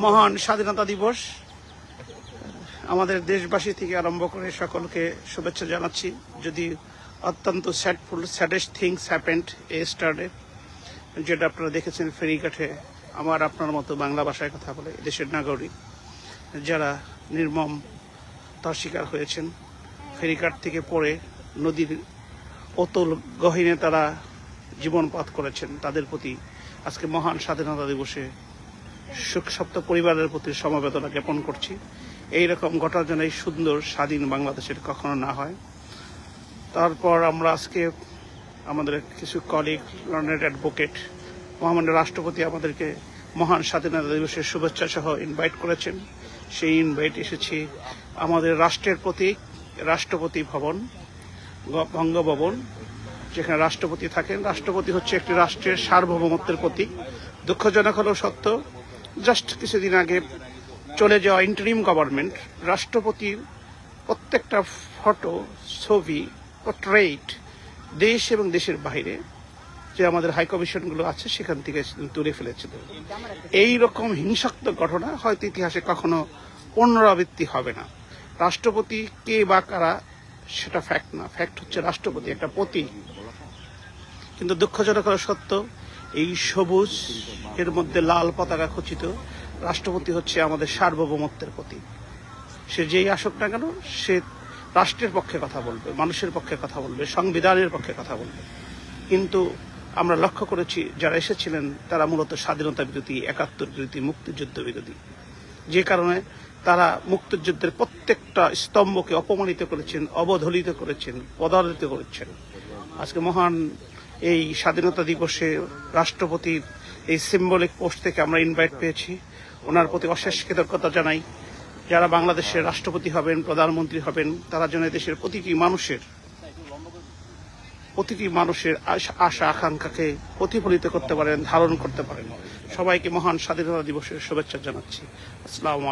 মহান স্বাধীনতা দিবস আমাদের দেশবাসী থেকে আরম্ভ করে সকলকে শুভেচ্ছা জানাচ্ছি। যদি অত্যন্ত স্যাডেস্ট থিংস হ্যাপেন্ড এস্টারডে, যেটা আপনারা দেখেছেন ফেরিঘাটে আমার আপনার মতো বাংলা ভাষায় কথা বলে দেশের নাগরিক যারা নির্মম তার শিকার হয়েছেন, ফেরিঘাট থেকে পড়ে নদীর অতল গহীনে তারা জীবনপাত করেছেন, তাদের প্রতি আজকে মহান স্বাধীনতা দিবসে শোকসপ্ত পরিবারের প্রতি সমবেদনা জ্ঞাপন করছি। এইরকম ঘটনা যেন এই সুন্দর স্বাধীন বাংলাদেশের কখনো না হয়। তারপর আমরা আজকে আমাদের কিছু কলিগ, লর্নেড অ্যাডভোকেট, মহামান্য রাষ্ট্রপতি আমাদেরকে মহান স্বাধীনতা দিবসের শুভেচ্ছা সহ ইনভাইট করেছেন। সেই ইনভাইট এসেছি আমাদের রাষ্ট্রের প্রতীক রাষ্ট্রপতি ভবন, বঙ্গভবন, যেখানে রাষ্ট্রপতি থাকেন। রাষ্ট্রপতি হচ্ছে একটি রাষ্ট্রের সার্বভৌমত্বের প্রতীক। দুঃখজনক হলেও সত্য, জাস্ট কিছুদিন আগে চলে যাওয়া ইন্টারিম গভর্নমেন্ট রাষ্ট্রপতির প্রত্যেকটা ফটো, ছবি, পোর্ট্রেট দেশ এবং দেশের বাইরে যে আমাদের হাই কমিশনগুলো আছে সেখান থেকে তুলে ফেলেছিল। এই রকম হিংসাত্মক ঘটনা হয়তো ইতিহাসে কখনো পুনরাবৃত্তি হবে না। রাষ্ট্রপতি কে বা কারা সেটা ফ্যাক্ট না, ফ্যাক্ট হচ্ছে রাষ্ট্রপতি একটা প্রতীক। কিন্তু দুঃখজনক হলো সত্য, এই সবুজ এর মধ্যে লাল পতাকা খচিত রাষ্ট্রপতি হচ্ছে আমাদের সার্বভৌমত্বের প্রতীক। সে যেই আসুক না কেন, সে রাষ্ট্রের পক্ষে কথা বলবে, মানুষের পক্ষে কথা বলবে, সংবিধানের পক্ষে কথা বলবে। কিন্তু আমরা লক্ষ্য করেছি যারা এসেছিলেন তারা মূলত স্বাধীনতা বিরোধী, ৭১ বিরোধী, মুক্তিযুদ্ধ বিরোধী। যে কারণে তারা মুক্তিযুদ্ধের প্রত্যেকটা স্তম্ভকে অপমানিত করেছেন, অবদলিত করেছেন, পদালিত করেছেন। আজকে মহান এই স্বাধীনতা দিবসে রাষ্ট্রপতির এই সিম্বলিক পোস্ট থেকে আমরা ইনভাইট পেয়েছি। ওনার প্রতি অশেষ কৃতজ্ঞতা জানাই। যারা বাংলাদেশের রাষ্ট্রপতি হবেন, প্রধানমন্ত্রী হবেন, তারা যেন দেশের প্রতিটি মানুষের আশা আকাঙ্ক্ষাকে প্রতিফলিত করতে পারেন, ধারণ করতে পারেন। সবাইকে মহান স্বাধীনতা দিবসের শুভেচ্ছা জানাচ্ছি। আসসালামু আলাইকুম।